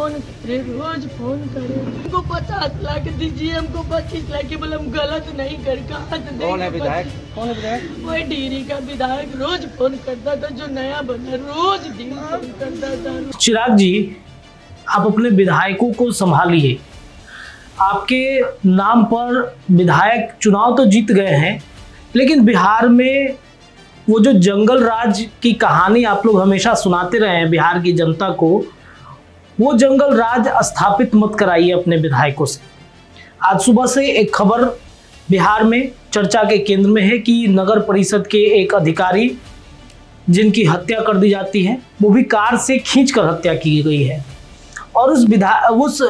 Phone करे, रोज phone करे। हमको 50 लाख दीजिए, हमको 25 लाख, बोले हम गलत नहीं कर, कहाँ से देंगे? कौन है विधायक? कौन है विधायक? वही डिहरी का विधायक रोज फोन करता था, जो नया बना रोज दिन फोन करता था। चिराग जी, आप अपने विधायकों को संभालिए। आपके नाम पर विधायक चुनाव तो जीत गए हैं, लेकिन बिहार में वो जो जंगल राज की कहानी आप लोग हमेशा सुनाते रहे हैं बिहार की जनता को, वो जंगल राज स्थापित मत कराइए अपने विधायकों से। आज सुबह से एक खबर बिहार में चर्चा के केंद्र में है कि नगर परिषद के एक अधिकारी जिनकी हत्या कर दी जाती है, वो भी कार से खींचकर हत्या की गई है। और उस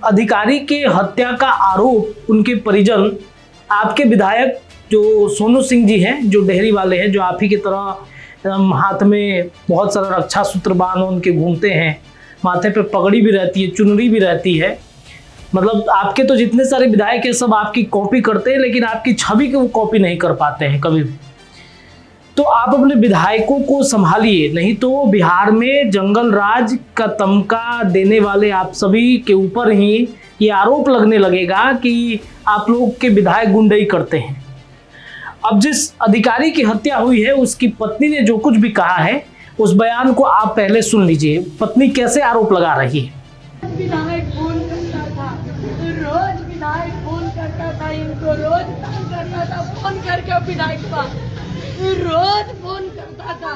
अधिकारी के हत्या का आरोप उनके परिजन आपके विधायक जो सोनू सिंह जी हैं, जो डेहरी वाले हैं, जो आप ही की तरह हाथ में बहुत सारा रक्षा सूत्र बांध उनके घूमते हैं, माथे पे पगड़ी भी रहती है, चुनरी भी रहती है। मतलब आपके तो जितने सारे विधायक हैं सब आपकी कॉपी करते हैं, लेकिन आपकी छवि की वो कॉपी नहीं कर पाते हैं कभी भी। तो आप अपने विधायकों को संभालिए, नहीं तो बिहार में जंगल राज का तमका देने वाले आप सभी के ऊपर ही ये आरोप लगने लगेगा कि आप लोग के विधायक गुंडई करते हैं। अब जिस अधिकारी की हत्या हुई है उसकी पत्नी ने जो कुछ भी कहा है उस बयान को आप पहले सुन लीजिए। पत्नी कैसे आरोप लगा रही है। विधायक फोन करता था, रोज विधायक फोन करता था, इनको रोज तंग करता था, फोन करके विधायक पास रोज फोन करता था,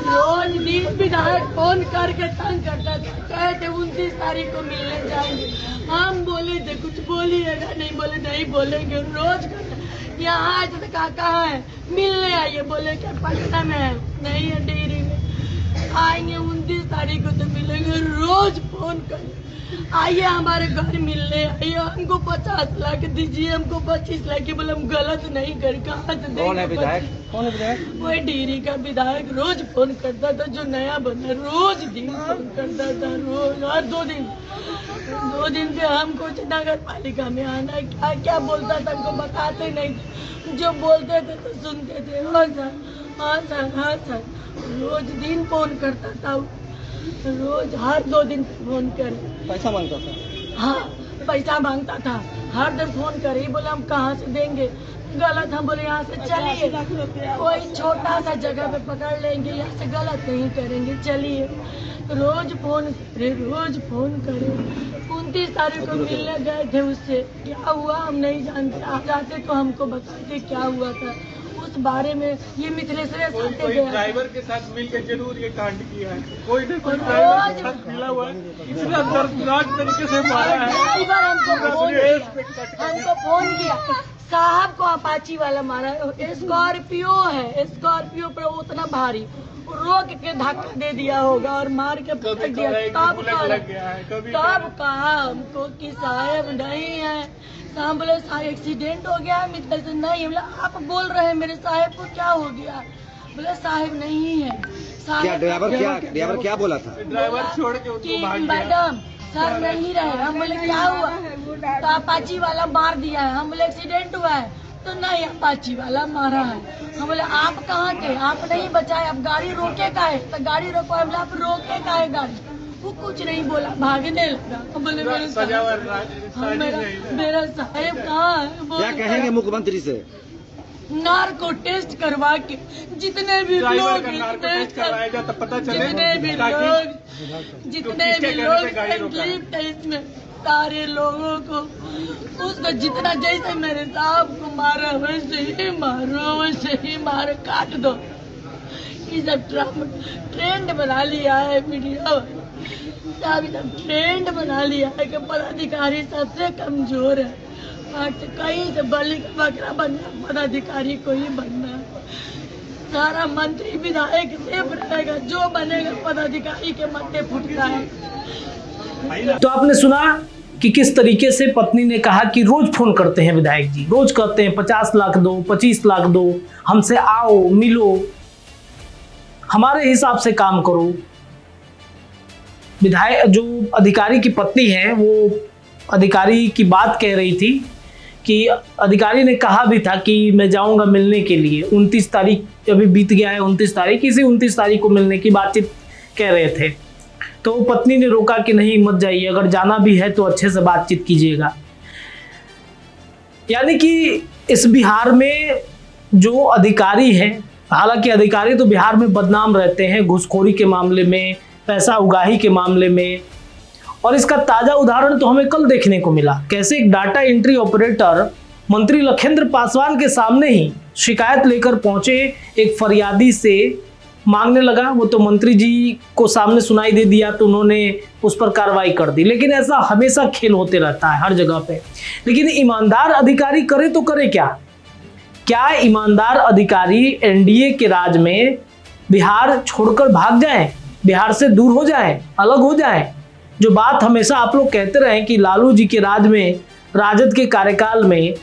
रोज दिन विधायक फोन करके तंग करता था। कहे थे 29 तारीख को मिलने जाएंगे, हम बोले थे कुछ बोलिएगा, नहीं बोले नहीं बोलेंगे। रोज यहाँ आज तक कहाँ है, मिलने आइए, बोले क्या पटना में है, नहीं है डेयरी में, आएंगे 29 तारीख को तो मिलेंगे। रोज फोन कर आइए हमारे घर मिलने आइए, हमको 50 लाख दीजिए, हमको 25 लाख, बोले हम गलत नहीं कर, कहाँ से देंगे? कौन है विधायक? कौन है विधायक? वही डिहरी का विधायक रोज फोन करता था, जो नया बना रोज दिन फोन करता था, रोज हर 2 दिन पे हमको नगर पालिका में आना, क्या क्या बोलता था हमको बताते नहीं थे, जो बोलते थे तो सुनते थे। हाँ सर, हाँ सर, हाँ सर, रोज दिन फोन करता था, रोज हर 2 दिन फोन कर पैसा मांगता था? हाँ, पैसा मांगता था, हर दिन फोन कर ही, बोले हम कहाँ से देंगे, गलत। हम बोले यहाँ से चलिए, कोई छोटा सा जगह पे पकड़ लेंगे, यहाँ से गलत नहीं करेंगे, चलिए। रोज फोन करे, रोज फोन करे। 29 तारीख को मिलने गए थे उससे, क्या हुआ हम नहीं जानते, आप जाते तो हमको बताते क्या हुआ था उस बारे में। ये मिथिलेश्वर कोई ड्राइवर के साथ मिलकर जरूर ये कांड किया है, कोई ना कोई ड्राइवर के साथ मिला हुआ है, इतना दर्दनाक तरीके से मारा है। ड्राइवर हमको फोन किया, साहब को अपाची वाला मारा, स्कॉर्पियो है, स्कॉर्पियो पर उतना भारी रोक के धक्का दे दिया होगा और मार के पकड़ दिया। तब कहा हमको कि साहब नहीं है, साहब बोले साहब एक्सीडेंट हो गया, मित्तल से नहीं। बोले आप बोल रहे हैं मेरे साहब को क्या हो गया, बोले साहब नहीं है। क्या ड्राइवर क्या बोला था? ड्राइवर छोड़ के उसको भाग गया। मैडम सर नहीं रहे, हम बोले क्या हुआ, तो अपाची वाला मार दिया है। हम बोले एक्सीडेंट हुआ है, तो नहीं अपाची वाला मारा है। हम बोले आप कहाँ थे, आप नहीं बचाए, आप गाड़ी रोके का है, तो गाड़ी रोको, हम बोले आप रोके का है गाड़ी, वो कुछ नहीं बोला, भागने लगा। हम बोले मेरा साहब कहाँ है? क्या कहेंगे मुख्यमंत्री से? नार्को टेस्ट करवा के जितने भी लोग इसमें सारे लोगों को उसको जितना, जैसे मेरे साहब को मारा वैसे ही मारो, वैसे ही मारो, काट दो। ये सब ट्रेंड बना लिया है मीडिया, सब ट्रेंड बना लिया है कि पदाधिकारी सबसे कमजोर है। कहीं से बलि का बकरा बनना, पदाधिकारी को ही बनना। सारा मंत्री विधायक सेफ रहेगा, जो बनेगा पदाधिकारी के मत्थे फुटता है। तो आपने सुना कि किस तरीके से पत्नी ने कहा कि रोज फोन करते हैं विधायक जी, रोज कहते हैं 50 लाख दो, 25 लाख दो, हमसे आओ मिलो, हमारे हिसाब से काम करो। विधायक जो अधिकारी की पत्नी है वो अधिकारी की बात कह रही थी कि अधिकारी ने कहा भी था कि मैं जाऊंगा मिलने के लिए, 29 तारीख अभी बीत गया है, 29 तारीख, इसी 29 तारीख को मिलने की बातचीत कह रहे थे। तो पत्नी ने रोका कि नहीं मत जाइए, अगर जाना भी है तो अच्छे से बातचीत कीजिएगा। यानी कि इस बिहार में जो अधिकारी हैं, हालांकि अधिकारी तो बिहार में बदनाम रहते हैं घूसखोरी के मामले में, पैसा उगाही के मामले में, और इसका ताजा उदाहरण तो हमें कल देखने को मिला। कैसे एक डाटा एंट्री ऑपरेटर मंत्री लखेंद्र पासवान के सामने ही शिकायत लेकर पहुंचे, एक फरियादी से मांगने लगा। वो तो मंत्री जी को सामने सुनाई दे दिया तो उन्होंने उस पर कार्रवाई कर दी। लेकिन ऐसा हमेशा खेल होते रहता है हर जगह पे। लेकिन ईमानदार अधिकारी करे तो करे क्या? क्या ईमानदार अधिकारी एनडीए के राज में बिहार छोड़कर भाग जाएं, बिहार से दूर हो जाएं, अलग हो जाएं? जो बात हमेशा आप लोग कहते रहे कि लालू जी के राज में, राजद के कार्यकाल में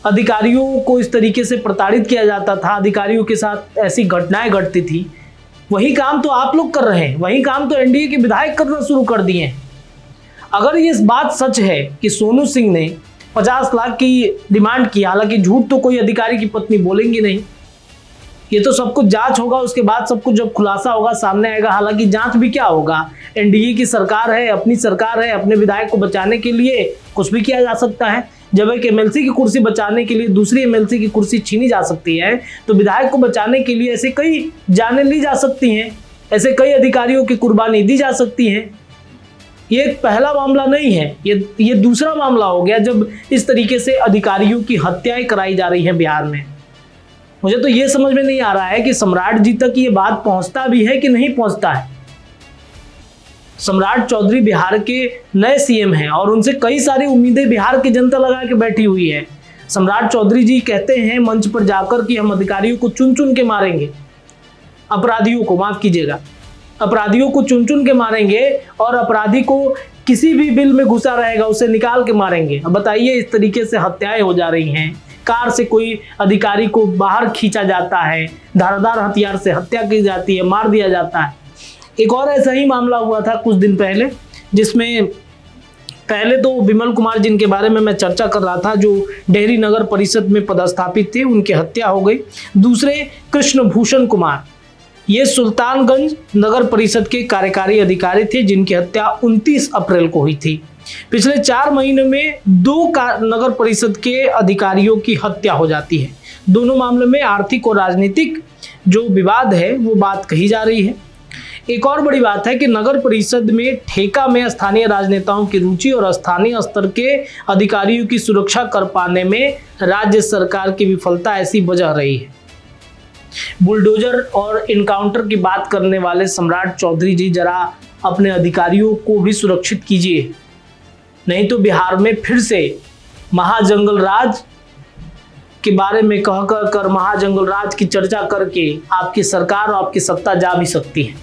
अधिकारियों को इस तरीके से प्रताड़ित किया जाता था, अधिकारियों के साथ ऐसी घटनाएं घटती थी, वही काम तो आप लोग कर रहे हैं, वही काम तो एनडीए के विधायक करना शुरू कर दिए हैं। अगर ये बात सच है कि सोनू सिंह ने 50 लाख की डिमांड की, हालांकि झूठ तो कोई अधिकारी की पत्नी बोलेंगी नहीं, ये तो सब कुछ जांच होगा, उसके बाद सब कुछ जब खुलासा होगा सामने आएगा। हालांकि जांच भी क्या होगा, एनडीए की सरकार है, अपनी सरकार है, अपने विधायक को बचाने के लिए कुछ भी किया जा सकता है। जब एक एमएलसी की कुर्सी बचाने के लिए दूसरी एमएलसी की कुर्सी छीनी जा सकती है, तो विधायक को बचाने के लिए ऐसे कई जानें ली जा सकती हैं, ऐसे कई अधिकारियों की कुर्बानी दी जा सकती है। ये पहला मामला नहीं है, ये दूसरा मामला हो गया जब इस तरीके से अधिकारियों की हत्याएं कराई जा रही हैं बिहार में। मुझे तो ये समझ में नहीं आ रहा है कि सम्राट जी तक ये बात पहुंचता भी है कि नहीं पहुंचता है। सम्राट चौधरी बिहार के नए सीएम हैं और उनसे कई सारी उम्मीदें बिहार की जनता लगा के बैठी हुई है। सम्राट चौधरी जी कहते हैं मंच पर जाकर कि हम अधिकारियों को चुन चुन के मारेंगे, अपराधियों को, माफ कीजिएगा, अपराधियों को चुन चुन के मारेंगे और अपराधी को किसी भी बिल में घुसा रहेगा उसे निकाल के मारेंगे। अब बताइए, इस तरीके से हत्याएं हो जा रही हैं। कार से कोई अधिकारी को बाहर खींचा जाता है, धारदार हथियार से हत्या की जाती है, मार दिया जाता है। एक और ऐसा ही मामला हुआ था कुछ दिन पहले, जिसमें पहले तो विमल कुमार जिनके बारे में मैं चर्चा कर रहा था, जो डेहरी नगर परिषद में पदस्थापित थे, उनकी हत्या हो गई। दूसरे कृष्ण भूषण कुमार, ये सुल्तानगंज नगर परिषद के कार्यकारी अधिकारी थे जिनकी हत्या 29 अप्रैल को हुई थी। पिछले 4 महीने में 2 नगर परिषद के अधिकारियों की हत्या हो जाती है। दोनों मामलों में आर्थिक और राजनीतिक जो विवाद है वो बात कही जा रही है। एक और बड़ी बात है कि नगर परिषद में ठेका में स्थानीय राजनेताओं की रुचि और स्थानीय स्तर के अधिकारियों की सुरक्षा कर पाने में राज्य सरकार की विफलता ऐसी वजह रही है। बुलडोजर और इनकाउंटर की बात करने वाले सम्राट चौधरी जी, जरा अपने अधिकारियों को भी सुरक्षित कीजिए, नहीं तो बिहार में फिर से महाजंगल राज के बारे में कह कर महाजंगल राज की चर्चा करके आपकी सरकार और आपकी सत्ता जा भी सकती है।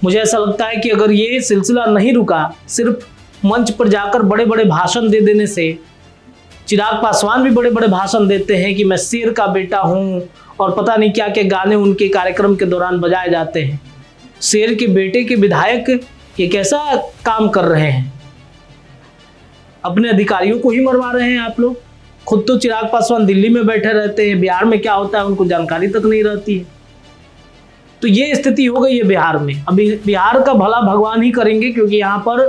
मुझे ऐसा लगता है कि अगर ये सिलसिला नहीं रुका, सिर्फ मंच पर जाकर बड़े बड़े भाषण दे देने से, चिराग पासवान भी बड़े बड़े भाषण देते हैं कि मैं शेर का बेटा हूं और पता नहीं क्या क्या गाने उनके कार्यक्रम के दौरान बजाए जाते हैं। शेर के बेटे के विधायक ये कैसा काम कर रहे हैं? अपने अधिकारियों को ही मरवा रहे हैं आप लोग। खुद तो चिराग पासवान दिल्ली में बैठे रहते हैं, बिहार में क्या होता है उनको जानकारी तक नहीं रहती है। तो ये स्थिति हो गई है बिहार में। अभी बिहार का भला भगवान ही करेंगे, क्योंकि यहाँ पर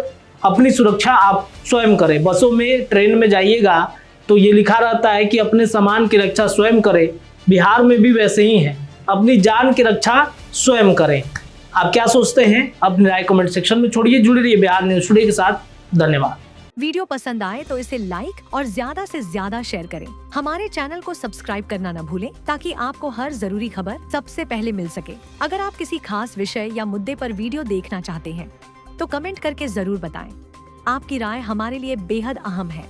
अपनी सुरक्षा आप स्वयं करें। बसों में, ट्रेन में जाइएगा तो ये लिखा रहता है कि अपने सामान की रक्षा स्वयं करें। बिहार में भी वैसे ही है, अपनी जान की रक्षा स्वयं करें। आप क्या सोचते हैं? अपनी राय कमेंट सेक्शन में छोड़िए। जुड़े रहिए बिहार न्यूज़ टुडे के साथ। धन्यवाद। वीडियो पसंद आए तो इसे लाइक और ज्यादा से ज्यादा शेयर करें। हमारे चैनल को सब्सक्राइब करना न भूलें ताकि आपको हर जरूरी खबर सबसे पहले मिल सके। अगर आप किसी खास विषय या मुद्दे पर वीडियो देखना चाहते हैं तो कमेंट करके जरूर बताएं। आपकी राय हमारे लिए बेहद अहम है।